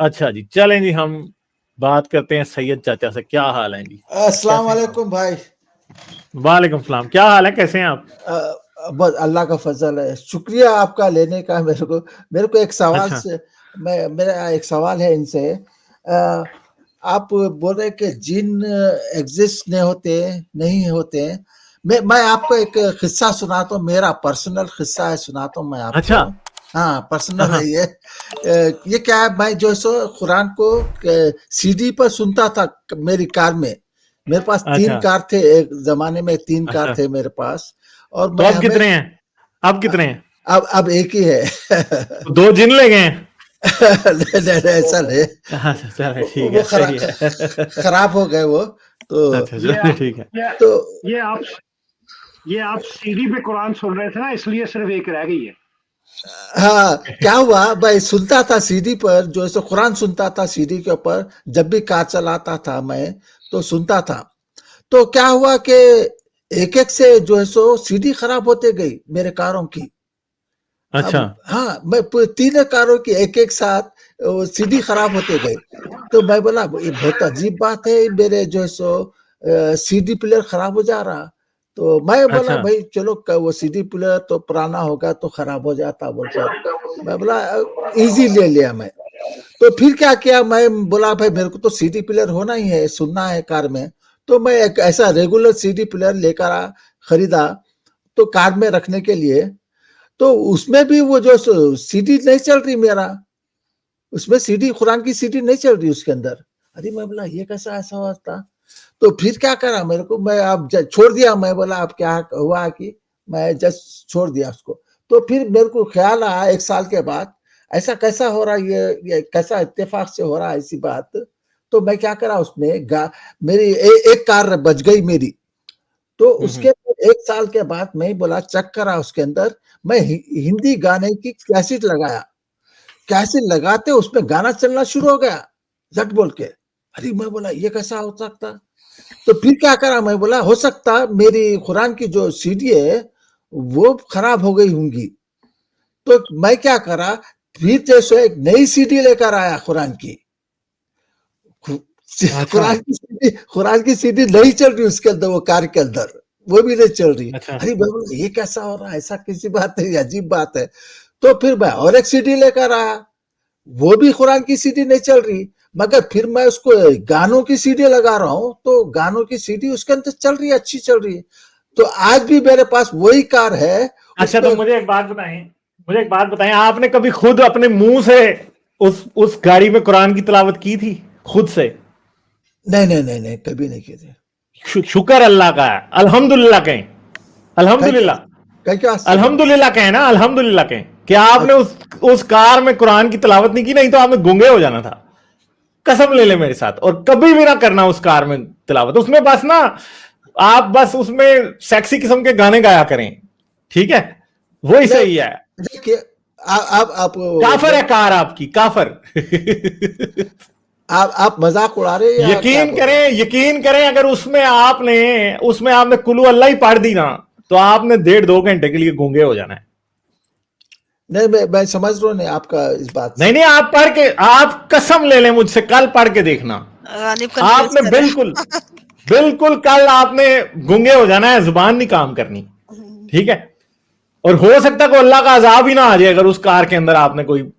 अच्छा जी, चलें जी, हम बात करते हैं सैयद चाचा से। क्या हाल है जी? अस्सलाम वालेकुम भाई। वालेकुम सलाम। क्या हाल है, कैसे हैं आप? बस अल्लाह का फजल है, शुक्रिया आपका लेने का। मेरे को एक सवाल अच्छा। से मेरा एक सवाल है इनसे। आप बोल रहे कि जिन एग्जिस्ट नहीं होते। मैं आपको एक किस्सा सुनाता हूँ, मेरा पर्सनल किस्सा है, सुनाता हूँ मैं आपको। अच्छा। हाँ, पर्सनल हाँ। है ये क्या है, मैं जो सो कुरान को सीडी पर सुनता था मेरी कार में। मेरे पास 3 अच्छा। कार थे, एक ज़माने में 3 कार अच्छा, थे मेरे पास। और तो मैं अब कितने हैं? अब कितने हैं? अब एक ही है। तो 2 जिन ले गए हैं? नहीं, ऐसा नहीं। अच्छा, चलें ठीक वो है, सही है। खराब हो गए वो तो। अच्छा, ये चलिए आप ठीक है। ये तो ये आप ये आप सीडी पे कुरान सुन रहे थे ना, इसलिए सिर्फ एक रह गई है। हाँ, क्या हुआ, मैं सुनता था सीडी पर, जो है कुरान सुनता था सीडी के ऊपर। जब भी कार चलाता था मैं तो सुनता था। तो क्या हुआ कि एक-एक से जो है सीडी खराब होते गई मेरे कारों की। अच्छा। अब हाँ, मैं तीनों कारों की एक-एक साथ सीडी खराब होते गए। तो मैं बोला ये बहुत अजीब बात है, मेरे जो है सीडी प्लेयर खराब हो जा रहा। तो मैं बोला अच्छा। भाई चलो वो सीडी प्लेयर तो पुराना होगा तो खराब हो जाता बोलकर मैं बोला इजी ले लिया मैं। तो फिर क्या किया, मैं बोला भाई मेरे को तो सीडी प्लेयर होना ही है, सुनना है कार में। तो मैं एक ऐसा रेगुलर सीडी प्लेयर लेकर खरीदा, तो कार में रखने के लिए। तो उसमें भी वो जो सीडी नहीं चल रही मेरा, उसमें सीडी कुरान की सीडी नहीं चल रही उसके अंदर। अरे मैं बोला ये कैसा ऐसा हुआ था। तो फिर क्या करा, मेरे को मैं अब छोड़ दिया। मैं बोला अब क्या हुआ कि मैं जस्ट छोड़ दिया उसको। तो फिर मेरे को ख्याल आया 1 साल के बाद, ऐसा कैसा हो रहा है, ये कैसा इत्तेफाक से हो रहा है ऐसी बात। तो मैं क्या करा उसमें मेरी एक कार बच गई मेरी। तो उसके 1 साल के बाद मैं बोला चेक करा उसके अंदर, मैं हिंदी गाने की कैसेट लगाया। कैसेट लगाते उसमें गाना चलना शुरू हो गया, झट बोल के। अरे मैं बोला ये कैसा हो सकता। तो फिर क्या करा, मैं बोला हो सकता मेरी कुरान की जो सीडी है वो खराब हो गई होंगी। तो मैं क्या करा, फिर जैसे एक नई सीडी लेकर आया कुरान की। अच्छा। कुरान की सीडी नहीं चल रही उसके अंदर, वो कार के अंदर वो भी नहीं चल रही। अच्छा। अरे मैं बोला ये कैसा हो रहा है, ऐसा कैसी बात है, अजीब बात है। तो फिर मैं और एक सीडी लेकर आया, वो भी कुरान की सीडी नहीं चल रही। मगर फिर मैं उसको गानों की सीडी लगा रहा हूँ, तो गानों की सीडी उसके अंदर चल रही है, अच्छी चल रही है। तो आज भी मेरे पास वही कार है अच्छा, तो उसमें। मुझे एक बात बताएं, आपने कभी खुद अपने मुंह से उस गाड़ी में कुरान की तिलावत की थी खुद से? नहीं, कभी नहीं की थी। शुक्र अल्लाह का है, अल्हम्दुलिल्लाह कहें। कह क्या अल्हम्दुलिल्लाह। कह क्या अल्हम्दुलिल्लाह कहें ना, अल्हम्दुलिल्लाह कहें कि आपने उस कार में कुरान की तिलावत नहीं की, नहीं तो आपने गूंगे हो जाना था। कसम ले ले मेरे साथ, और कभी भी ना करना उस कार में तिलावत। उसमें बस ना, आप बस उसमें सेक्सी किस्म के गाने गाया करें, ठीक है? वही नहीं, सही है। देखिए आप काफर है कार आपकी, काफर। आप मजाक उड़ा रहे हैं या क्या बोल रहे हैं? यकीन करें, अगर उसमें आपने कुलू अल्लाह ही पढ़ दी ना, तो आपने 1.5-2 घंटे के लिए गूंगे हो जाना है। नहीं, मैं समझ रहा हूँ नहीं आपका इस बात से। नहीं, आप पढ़ के, आप कसम ले लें मुझसे, कल पढ़ के देखना। रानीब कंफ्यूज आपने कर रहा बिल्कुल कल आपने गूंगे हो जाना है, जुबान नहीं काम करनी, ठीक है? और हो सकता है कोई अल्लाह का अजाब ही ना आ जाए अगर उस कार के अंदर आपने कोई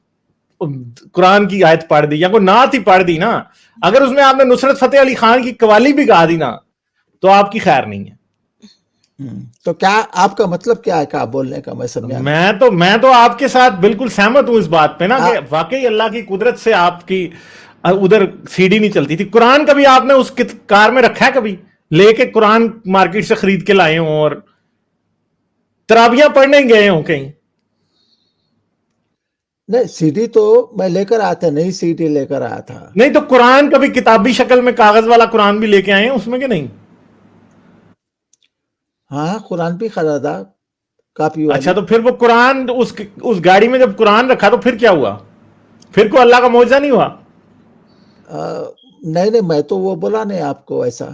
कुरान की आयत पढ़ दी या कोई नात ही पढ़ दी ना। अगर उसमें आपने नुसरत फतेह अली खान की कवाली भी गा दी ना, तो आपकी खैर नहीं है। तो क्या आपका मतलब क्या है, क्या बोलने का, मैं समझा नहीं। मैं तो आपके साथ बिल्कुल सहमत हूं इस बात पे ना, कि वाकई अल्लाह की कुदरत से आपकी उधर सीडी नहीं चलती थी। कुरान कभी आपने उस कार में रखा है, कभी लेके कुरान मार्केट से खरीद के लाए हो और तराबियां पढ़ने गए हो कहीं? नहीं, सीडी तो मैं लेकर आया था, नई सीडी लेकर आया था। नहीं, तो कुरान कभी किताबी शक्ल में कागज वाला कुरान भी लेके आए हैं उसमें, कि नहीं? हाँ, कुरान भी खरीदा, कापी वाली। अच्छा, तो फिर वो कुरान उस गाड़ी में जब कुरान रखा तो फिर क्या हुआ? फिर कोई अल्लाह का मौजज़ा नहीं हुआ? नहीं, मैं तो वो बोला नहीं आपको ऐसा।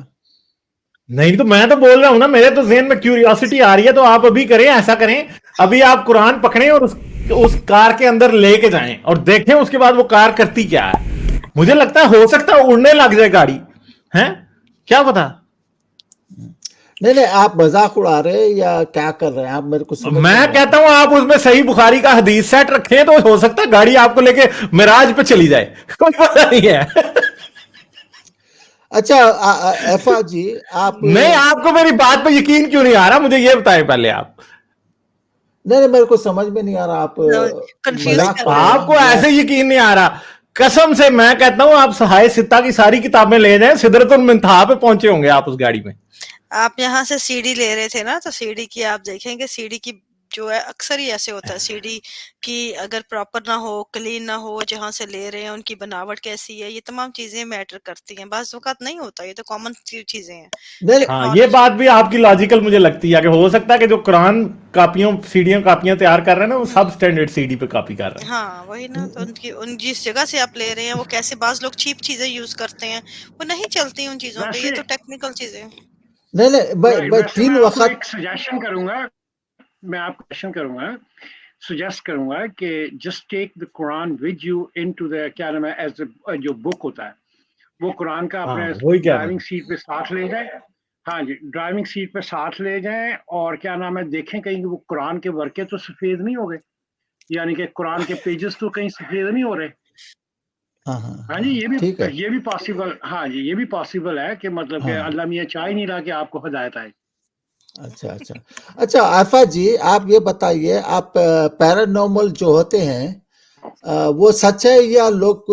नहीं, तो मैं तो बोल रहा हूं ना, मेरे तो ज़हन में क्यूरियोसिटी आ रही है, तो आप अभी करें, ऐसा करें, अभी आप कुरान पकड़ें और उस कार के अंदर लेके जाएं और देखें उसके बाद वो कार करती क्या है। मुझे लगता है हो सकता है उड़ने लग जाए गाड़ी, है क्या पता। नहीं नहीं, आप मजाक उड़ा रहे हैं या क्या कर रहे हैं आप, मेरे को समझ में मैं नहीं कहता आता। हूं आप उसमें सही बुखारी का हदीस सेट रखें तो हो सकता है गाड़ी आपको लेके मिराज पे चली जाए, कोई पता नहीं है। अच्छा एफा जी, आप नहीं, आपको मेरी बात पे यकीन क्यों नहीं आ रहा, मुझे ये बताएं पहले आप। नहीं नहीं, मेरे को समझ में नहीं आ रहा, आप कंफ्यूज मजाक कर कर रहे रहे हो। आपको हैं या ऐसे यकीन नहीं आ रहा, कसम से मैं कहता हूं आप सहाय सित्ता की सारी किताबें ले जाएं, सिदरतुल मुंतहा पे पहुंचे होंगे आप उस गाड़ी में। आप यहाँ से सीडी ले रहे थे ना, तो सीडी की आप देखेंगे, सीडी की जो है अक्सर ही ऐसे होता है, सीडी की अगर प्रॉपर ना हो, क्लीन ना हो, जहाँ से ले रहे हैं उनकी बनावट कैसी है, ये तमाम चीजें मैटर करती हैं। बाज़ औक़ात नहीं होता, ये तो कॉमन चीजें हैं। नहीं हाँ, ये टेक्नोलॉजी बात भी आपकी लॉजिकल मुझे लगती है कि हो सकता है कि जो कुरान कापियों सीडियों कापियां तैयार कर रहे हैं ना, वो सब स्टैंडर्ड सीडी पे कॉपी कर रहे हैं। हाँ, वही ना, तो उनकी उन जिस जगह से आप ले रहे हैं वो कैसे, बाज़ लोग चीप चीजें यूज़ करते हैं, वो नहीं चलती उन चीज़ों पे, ये वैसे तो टेक्निकल चीजें हैं। नहीं नहीं, भाई भाई वैसे 3 मैं आपको वक्त। एक सजेशन करूंगा, मैं आपको सजेशन करूंगा, सजेस्ट करूंगा कि just take the Quran with you into the, क्या नाम है, एज जो बुक होता है, वो कुरान का हाँ, अपने वही कह रहा ड्राइविंग हूँ। सीट पे साथ ले जाए। हाँ जी, ड्राइविंग सीट पे साथ ले जाएं, और क्या नाम है, देखें कहीं वो कुरान के वर्के तो सफेद नहीं हो गए, यानी कि कुरान के पेजेस तो कहीं सफेद नहीं हो रहे। हाँ हाँ हाँ जी, हाँ, ठीक है। ये भी पॉसिबल, हाँ जी, ये भी पॉसिबल है कि मतलब कि हाँ, अल्लाह मियाँ चाह ही नहीं रहा कि आपको हिदायत आए। अच्छा अच्छा। अच्छा आफा जी, आप ये बताइए, आप पैरानॉर्मल जो होते हैं वो सच है या लोग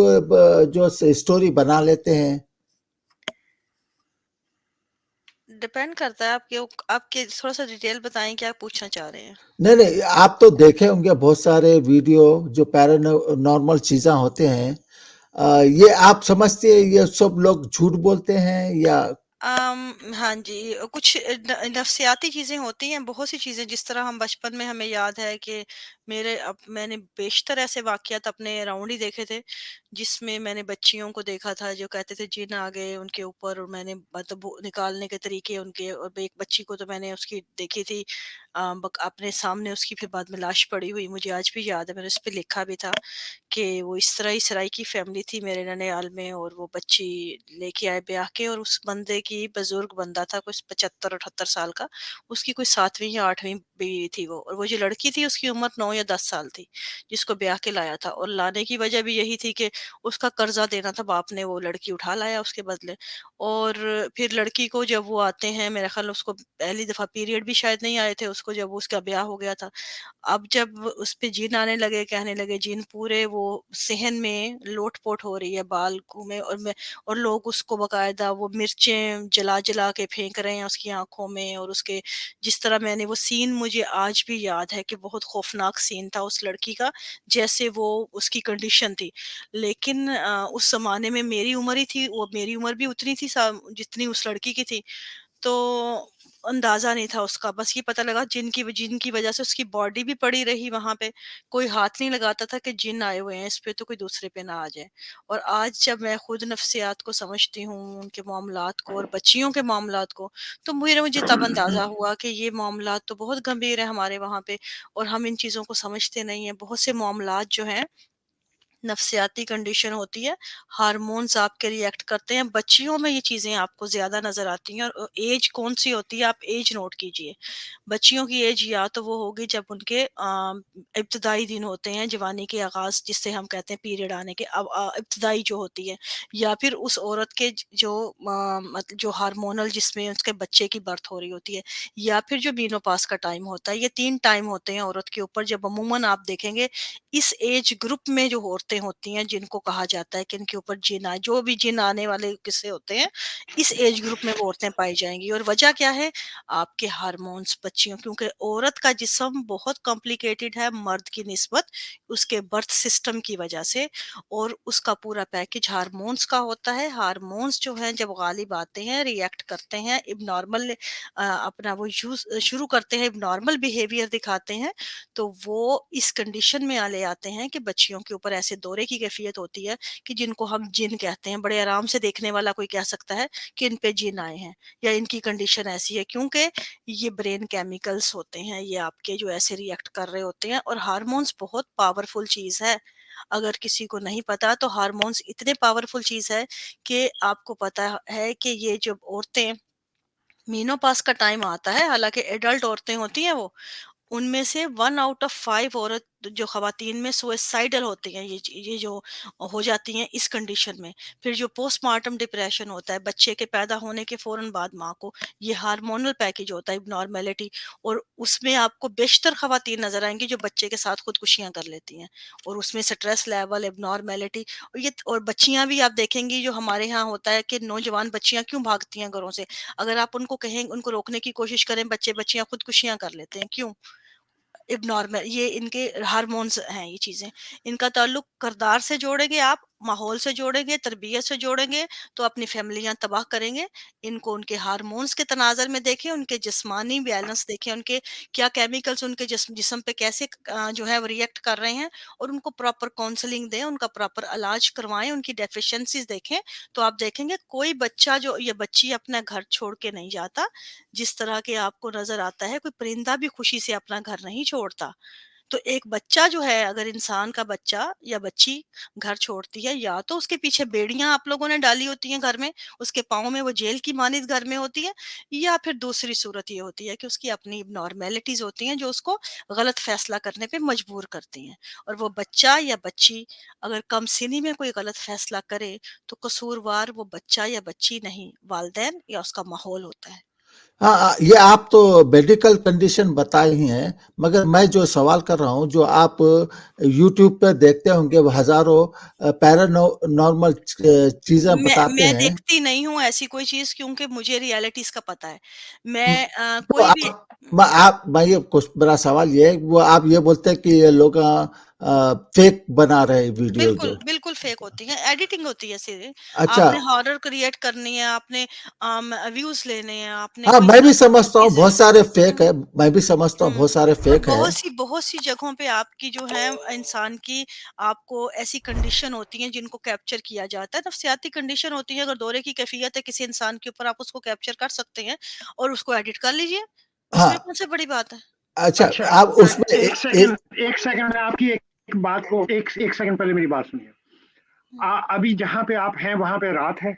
जो स्टोरी बना लेते हैं? डिपेंड करता है आपके आपके थोड़ा सा डिटेल बताएं, क्या पूछना चाह रहे हैं। नहीं नहीं, आप तो देखे होंगे बहुत सारे वीडियो जो पैरानॉर्मल चीज़ें होते हैं, ये आप समझते हैं ये सब लोग झूठ बोलते हैं या? हाँ जी, कुछ नफ्सियाती चीज़ें होती हैं, बहुत सी चीज़ें, जिस तरह हम बचपन में, हमें याद है कि मैंने बेशतर ऐसे वाक़यात अपने अराउंड ही देखे थे, जिसमें मैंने बच्चियों को देखा था जो कहते थे जिन आ गए उनके ऊपर, और मैंने मतलब वो निकालने के तरीके उनके, और एक बच्ची को तो मैंने उसकी देखी थी अपने सामने, उसकी फिर बाद में लाश पड़ी हुई, मुझे आज भी याद है, मैंने उस पे लिखा भी था कि वो इस तरह ही सराइकी फैमिली थी मेरे ननिहाल में, और वो बच्ची लेके आए ब्याह के, और उस बंदे की, बुजुर्ग बंदा था, कुछ 75-78 साल का, उसकी कोई 7वीं या 8वीं बीवी थी वो, और वो जो लड़की थी उसकी उम्र 9 या 10 साल थी, जिसको ब्याह के लाया था, और लाने की वजह भी यही थी कि उसका कर्जा देना था बाप ने, वो लड़की उठा लाया उसके बदले। और फिर लड़की को जब वो आते हैं, मेरा ख्याल उसको पहली दफा पीरियड भी शायद नहीं आए थे उसको, जब उसका ब्याह हो गया था। अब जब उस पे जीन आने लगे, कहने लगे जीन पूरे वो सेहन में लोट-पोट हो रही है, बाल घूमे, और लोग उसको बाकायदा वो मिर्चें जला-जला के फेंक रहे हैं उसकी आँखों में, और उसके, जिस तरह मैंने वो सीन, मुझे आज भी याद है कि बहुत खौफनाक सीन था उस लड़की का, जैसे वो उसकी कंडीशन थी। लेकिन उस ज़माने में मेरी उम्र ही थी, वो मेरी उम्र भी उतनी थी जितनी उस लड़की की थी। तो अंदाज़ा नहीं था उसका, बस ये पता लगा जिन की वज़ह से उसकी बॉडी भी पड़ी रही वहाँ पे। कोई हाथ नहीं लगाता था कि जिन आए हुए हैं इस पे, तो कोई दूसरे पे ना आ जाए। और आज जब मैं खुद नफ्सियात को समझती हूँ, उनके मामलात को और बच्चियों के मामलात को, तो मुझे तब अंदाज़ा हुआ कि ये मामलात तो बहुत गंभीर है हमारे वहाँ पे, और हम इन चीज़ों को समझते नहीं हैं। बहुत से मामलात जो हैं, नफ्सियाती कंडीशन होती है, हार्मोन्स आपके रिएक्ट करते हैं। बच्चियों में ये चीज़ें आपको ज़्यादा नज़र आती हैं, और एज कौन-सी होती है, आप एज नोट कीजिए। बच्चियों की एज या तो वो होगी जब उनके इब्तिदाई दिन होते हैं, जवानी के आगाज़ जिसे हम कहते हैं पीरियड आने के, अब इब्तिदाई जो होती है, या फिर उस औरत के जो मतलब जो हार्मोनल जिसमें उसके बच्चे की बर्थ हो रही होती है, या फिर जो मेनोपॉज़ का टाइम होता है। ये 3 टाइम होते हैं औरत के ऊपर, जब अमूमन आप देखेंगे इस एज ग्रुप में जो औरतें होती हैं, जिनको कहा जाता है कि इनके ऊपर जिन आए, जो भी जिन आने वाले किस्से होते हैं, इस एज ग्रुप में वो औरतें पाई जाएँगी। और वजह क्या है? आपके हार्मोन्स, बच्चियों, क्योंकि औरत का जिस्म बहुत कॉम्प्लिकेटेड है मर्द की निस्बत, उसके बर्थ सिस्टम की वजह से, और उसका पूरा पैकेज हार्मोन्स का होता है। हार्मोन्स जो हैं जब गालिब आते हैं, रिएक्ट करते हैं, इब्नॉर्मल अपना वो यूज़ शुरू करते हैं, इब्नॉर्मल बिहेवियर दिखाते हैं, तो वो इस कंडीशन में ले आते हैं कि बच्चियों के ऊपर ऐसे दौरे की कैफियत होती है कि जिनको हम जिन कहते हैं, बड़े आराम से देखने वाला कोई कह सकता है कि इन पे जिन आए हैं या इनकी कंडीशन ऐसी है, क्योंकि ये ब्रेन केमिकल्स होते हैं, ये आपके जो ऐसे रिएक्ट कर रहे होते हैं। और हार्मोन्स बहुत पावरफुल चीज है, अगर किसी को नहीं पता तो हार्मोन्स इतने पावरफुल चीज है कि आपको पता है कि ये जब औरतें मीनोपास का टाइम आता है, हालांकि एडल्ट औरतें होती हैं वो, उनमें से 1 आउट ऑफ 5 औरत जो ख़वातीन में सुइसाइडल होती हैं, ये जो हो जाती हैं इस कंडीशन में। फिर जो पोस्टमार्टम डिप्रेशन होता है बच्चे के पैदा होने के फ़ौरन बाद माँ को, ये हार्मोनल पैकेज होता है एबनॉर्मेलिटी, और उसमें आपको बेशतर ख़वातीन नज़र आएँगी जो बच्चे के साथ खुदकुशियाँ कर लेती हैं। और उसमें स्ट्रेस लेवल, एबनॉर्मेलिटी, और बच्चियाँ भी आप देखेंगी जो हमारे यहाँ होता है कि नौजवान बच्चियाँ क्यों भागती हैं घरों से? अगर आप उनको कहें, उनको रोकने की कोशिश करें, बच्चियाँ खुदकुशियाँ कर लेते हैं, क्यों? इब्नॉर्मल, ये इनके हार्मोन्स हैं ये चीज़ें। इनका ताल्लुक किरदार से जोड़ेंगे आप, माहौल से जोड़ेंगे, तरबियत से जोड़ेंगे, तो अपनी फैमिलियाँ तबाह करेंगे। इनको उनके हार्मोन्स के तनाज़ुर में देखें, उनके जिस्मानी बैलेंस देखें, उनके क्या केमिकल्स उनके जिस्म पे कैसे जो है वो रिएक्ट कर रहे हैं, और उनको प्रॉपर काउंसलिंग दें, उनका प्रॉपर इलाज करवाएँ, उनकी डेफिशिएंसीज़ देखें। तो आप देखेंगे कोई बच्चा जो या बच्ची अपना घर छोड़ के नहीं जाता। जिस तरह के आपको नज़र आता है, कोई परिंदा भी खुशी से अपना घर नहीं छोड़ता। तो एक बच्चा जो है, अगर इंसान का बच्चा या बच्ची घर छोड़ती है, या तो उसके पीछे बेड़ियाँ आप लोगों ने डाली होती हैं घर में, उसके पाँव में वो जेल की मानिंद घर में होती है, या फिर दूसरी सूरत ये होती है कि उसकी अपनी एबनॉर्मेलिटीज़ होती हैं जो उसको गलत फैसला करने पे मजबूर करती हैं। और वो बच्चा या बच्ची अगर कम सिनी में कोई गलत फैसला करे, तो कसूरवार वो बच्चा या बच्ची नहीं, वालिदैन या उसका माहौल होता है। हाँ ये आप तो मेडिकल कंडीशन बताए ही हैं, मगर मैं जो सवाल कर रहा हूँ, जो आप यूट्यूब पे देखते होंगे, वो हजारों पैरानॉर्मल चीजें बताते मैं हैं। देखती नहीं हूँ ऐसी कोई चीज़, क्योंकि मुझे रियलिटीज़ का पता है। हम्म, मैं तो कोई भी मैं ये कुछ मेरा सवाल ये है, वो आप ये बोलते हैं कि ये लोग फेक बना रहे वीडियो बिल्कुल, जो। बिल्कुल फ़ेक होती है, एडिटिंग होती है सीधे। अच्छा। आपने हॉरर क्रिएट करनी है, आपने व्यूज़ लेने हैं, आपने हाँ कोई मैं भी चीज़ समझता हूँ चीज़ें। बहुत सारे फेक हुँ, है, मैं भी समझता हूँ हुँ। बहुत सारे और फेक है। बहुत सी जगहों पे आपकी जो है इंसान की, आपको ऐसी कंडीशन होती हैं जिनको कैप्चर किया जाता है, नफ्सियाती कंडीशन होती है। अगर दौरे की कैफ़ियत है किसी इंसान के ऊपर, आप उसको कैप्चर कर सकते हैं और उसको एडिट कर लीजिए। उसमें हाँ कौन-सी बड़ी बात है? अच्छा। अच्छा, आप उसमें एक सेकंड में आपकी एक बात को, एक सेकंड पहले मेरी बात सुनिए। हुँ, अभी जहाँ पे आप हैं वहाँ पे रात है?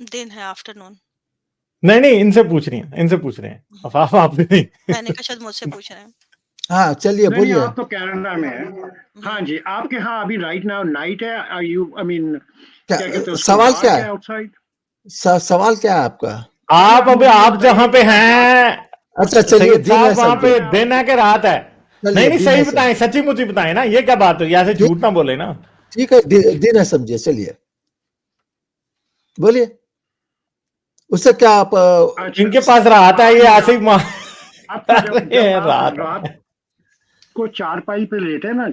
दिन है, आफ्टरनून। नहीं नहीं, इनसे पूछ रही हैं, इनसे पूछ रहे हैं, हुँ, आप भी नहीं। मैंने कहा शायद मुझसे पूछ रहे हैं। हाँ चलिए नहीं, नहीं, बोलिए। आप तो कनाडा में हैं। हाँ हुँ। जी, आपके यहाँ अभी राइट नाउ नाइट है? आर यू, आई मीन, क्या क्या कहते हैं उसको, सवाल क्या डार्क है है? आउटसाइड? सवाल क्या है आपका? पहले आप आप अभी मुझे ये आप जहां बताइए पे कि आप रात हैं, अच्छा चलिए सैयद दिन है साहब, वहां समझे। पे दिन है कि रात है? नहीं चलिए नहीं, दिन सही है बताएं, समझे। सच्ची मुच्ची बताएं ना, ये क्या बात हुई? ऐसे दिन- झूठ ना बोले ना। ठीक है दिन है समझे, चलिए बोलिए। उससे क्या आप अच्छा, इनके पास रात है, ये ऐसे ही आपको कर जब रहे जब हैं आप रात रात है। को चारपाई पे लेटे ना,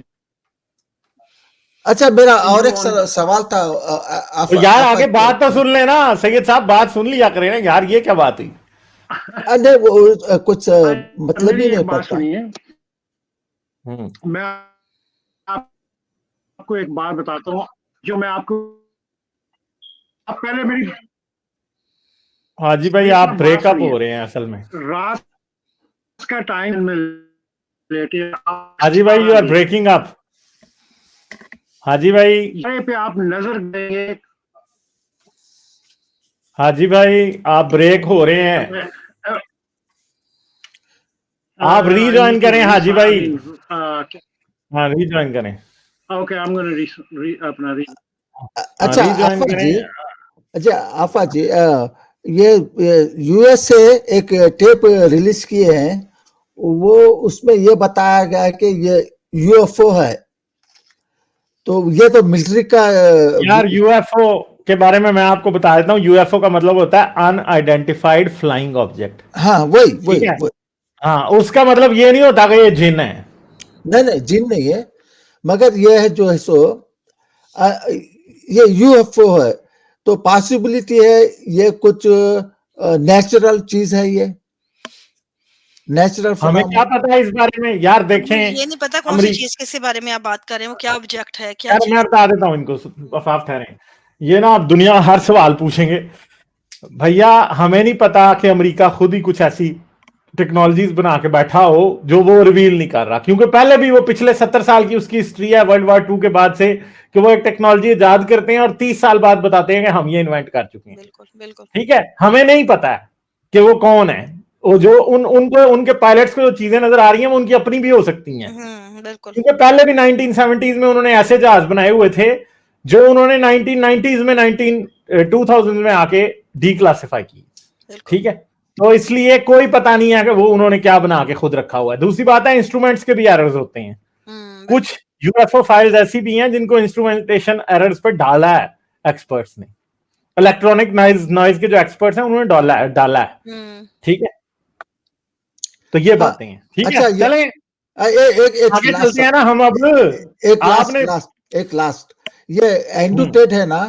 अच्छा मेरा और यू एक ऑन, सवाल था तो यार आफा आगे जी बात तो सुन लेना, सैयद साहब, बात सुन लिया करें ना यार, ये क्या बात हुई? नहीं वो कुछ मतलब मेरी ही नहीं एक बात पड़ता। सुनिए। हम्म। मैं आपको एक बात बताता हूँ, जो मैं आपको, आप पहले मेरी हाजी भाई, आप मेरी बात ब्रेकअप सुनिए। हो रहे हैं असल में। रात का टाइम में लेटे आप हाजी भाई, यू आर ब्रेकिंग अप। हाजी भाई, पे आप नजर देंगे। हाजी भाई, आप ब्रेक हो रहे हैं, आप आई रीजॉइन नीड टू करें हाजी आई भाई। मीन, हाँ, रीजॉइन करें। ओके, आई एम गोना अपना हाँ, अच्छा रीजॉइन आफा जी। करें। अच्छा आफा जी ये यूएस से एक टेप रिलीज किए हैं, वो उसमें ये बताया गया है कि ये यूएफओ है, तो ये तो मिलिट्री का यार, यूएफओ के बारे में मैं आपको बता देता हूँ। यूएफओ का मतलब होता है अनआइडेंटिफाइड फ्लाइंग ऑब्जेक्ट। हाँ वही ठीक वही है। वही। हाँ, उसका मतलब ये नहीं होता कि ये जिन है। नहीं नहीं जिन नहीं है, मगर ये है जो है सो अ, ये यूएफओ है, तो पॉसिबिलिटी है ये कुछ नेचुरल चीज है ये, नेचुरल हमें क्या पता है इस बारे में यार? मुझे देखें ये नहीं पता कौन सी चीज किसके बारे में आप बात कर रहे हो, क्या ऑब्जेक्ट है, क्या यार, मैं चीज। बता देता हूँ इनको, बस आप ठहरें। ये ना आप दुनिया हर सवाल पूछेंगे भैया, हमें नहीं पता कि अमेरिका खुद ही कुछ ऐसी टेक्नोलॉजीज बना के बैठा हो जो वो रिवील नहीं कर रहा, क्योंकि पहले भी वो पिछले 70 साल की उसकी हिस्ट्री है वर्ल्ड वॉर 2 के बाद से, कि वो एक टेक्नोलॉजी इजाद करते हैं और 30 साल बाद बताते हैं कि हम ये इन्वेंट कर चुके हैं। बिल्कुल बिल्कुल। ठीक है, हमें नहीं पता है कि वो कौन है, वो जो उनको उनके पायलट्स को जो चीजें नजर आ रही हैं वो उनकी अपनी भी हो सकती हैं, बिल्कुल। क्योंकि पहले भी 1970s में उन्होंने ऐसे जहाज बनाए हुए थे जो उन्होंने 1990s में 2000 में आके डीक्लासिफाई की। बिल्कुल। ठीक है, तो इसलिए कोई पता नहीं है कि वो उन्होंने क्या बना के खुद रखा हुआ है। दूसरी बात है, इंस्ट्रूमेंट्स के भी एरर्स होते हैं। कुछ यूएफओ फाइल्स ऐसी भी हैं जिनको इंस्ट्रूमेंटेशन एरर्स पे डाला है एक्सपर्ट्स ने, इलेक्ट्रॉनिक नॉइज के जो एक्सपर्ट्स हैं उन्होंने डाला है। ठीक है, तो ये बातें हैं। ठीक अच्छा, है, चलें एक आगे चलते हैं ना हम अब। एक लास्ट ये एंड्रू टेट है ना,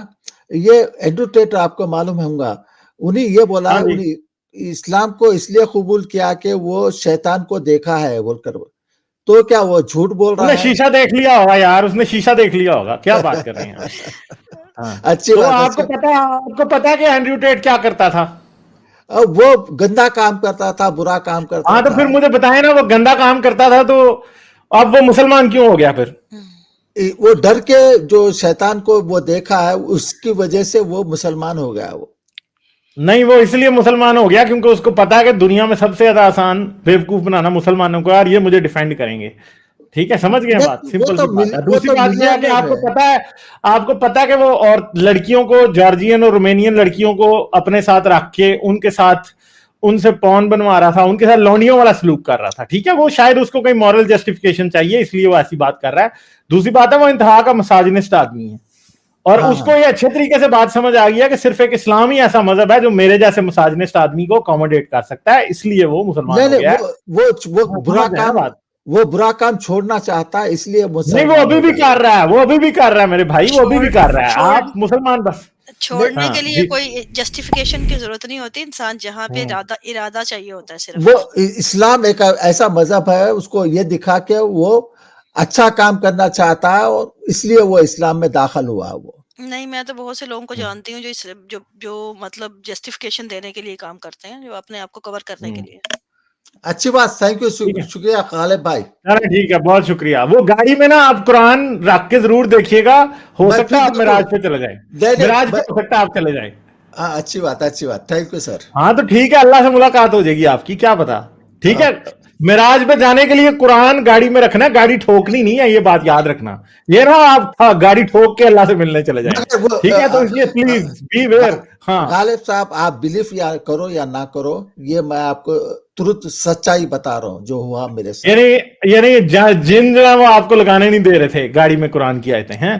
ये एंड्रू टेट आपको मालूम होगा, उन्हीं ये बोला, हाँ जी। उन्हीं इस्लाम को इसलिए कबूल किया कि वो शैतान को देखा है बोलकर, तो क्या वो झूठ बोल रहा उसने है? शीशा देख लिया होगा यार, उसने शीशा देख लिया होगा, क्या बात कर रहे हैं आप? हाँ। अच्छी तो बात, आपको पता है कि एंड्रू टेट क्या करता था? अब वो गंदा काम करता था, बुरा काम करता हाँ, तो था। फिर मुझे बताए ना, वो गंदा काम करता था तो अब वो मुसलमान क्यों हो गया फिर? वो डर के जो शैतान को वो देखा है, उसकी वजह से वो मुसलमान हो गया। वो नहीं, वो इसलिए मुसलमान हो गया क्योंकि उसको पता है कि दुनिया में सबसे ज्यादा आसान बेवकूफ बनाना मुसलमानों को, यार ये मुझे डिफेंड करेंगे। ठीक है, समझ गए बात, सिंपल सी बात है। दूसरी बात यह है कि आपको पता है कि वो और लड़कियों को, जॉर्जियन और रोमेनियन लड़कियों को अपने साथ रख के उनसे पॉन बनवा रहा था, उनके साथ लौंडियों वाला सलूक कर रहा था। ठीक है, वो शायद उसको कोई मॉरल जस्टिफिकेशन चाहिए इसलिए वो ऐसी बात कर रहा है। दूसरी बात है, वो इंतहा का मिसाजिनिस्ट आदमी है और उसको ये अच्छे तरीके से बात समझ आ गया कि सिर्फ एक इस्लाम ही ऐसा मजहब है जो मेरे जैसे मिसाजिनिस्ट आदमी को अकोमोडेट कर सकता है, इसलिए वो मुसलमान हो गया। वो बुरा काम छोड़ना चाहता है, इसलिए नहीं, वो अभी भी कर रहा है मेरे भाई, वो अभी भी कर रहा है। आप मुसलमान बस छोड़ने के लिए कोई जस्टिफिकेशन की जरूरत नहीं होती, इंसान जहाँ पे इरादा चाहिए होता है सिर्फ। वो इस्लाम एक ऐसा मजहब है, उसको ये दिखा के वो अच्छा काम करना चाहता है और इसलिए वो इस्लाम में दाखिल हुआ। वो नहीं, मैं तो बहुत से लोगों को जानती हूँ जो मतलब जस्टिफिकेशन देने के लिए काम करते हैं, जो अपने आप को कवर करने के लिए। अच्छी बात, थैंक यू, शुक्रिया गालिब भाई। अरे ठीक है, बहुत शुक्रिया। वो गाड़ी में ना आप कुरान रख के जरूर देखिएगा, हो सकता है आप मिराज पे चले जाए, मिराज पे हो सकता है आप चले जाए। अच्छी बात, थैंक यू सर। हाँ तो ठीक है, अल्लाह से मुलाकात हो जाएगी आपकी, क्या पता। ठीक है, मिराज पे जाने के लिए कुरान गाड़ी में रखना, गाड़ी ठोकनी नहीं है, ये बात याद रखना। ये ना आप गाड़ी ठोक के अल्लाह से मिलने चले जाए, ठीक है? तो इसलिए प्लीज बी वेयर। हाँ गालिब साहब, आप बिलीफ या करो या ना करो, ये मैं आपको तुरंत सच्चाई बता रहा हूँ जो हुआ मेरे साथ। यानी जिन जो है वो आपको लगाने नहीं दे रहे थे गाड़ी में कुरान की आयतें हैं।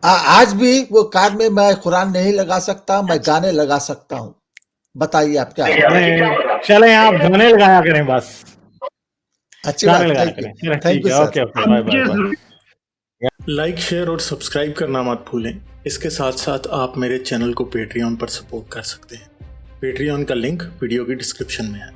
आज भी वो कार में मैं कुरान नहीं लगा सकता, मैं गाने लगा सकता हूँ। बताइए आप क्या? चलें आप गाने लगाया करें बस। अच्छी बात, thank you sir. Okay, bye bye. Like, share और सब्सक्राइब करना मत भूलें। इसके साथ साथ आप मेरे चैनल को पेट्रियन पर सपोर्ट कर सकते हैं। पेट्रियन का लिंक वीडियो की डिस्क्रिप्शन में है।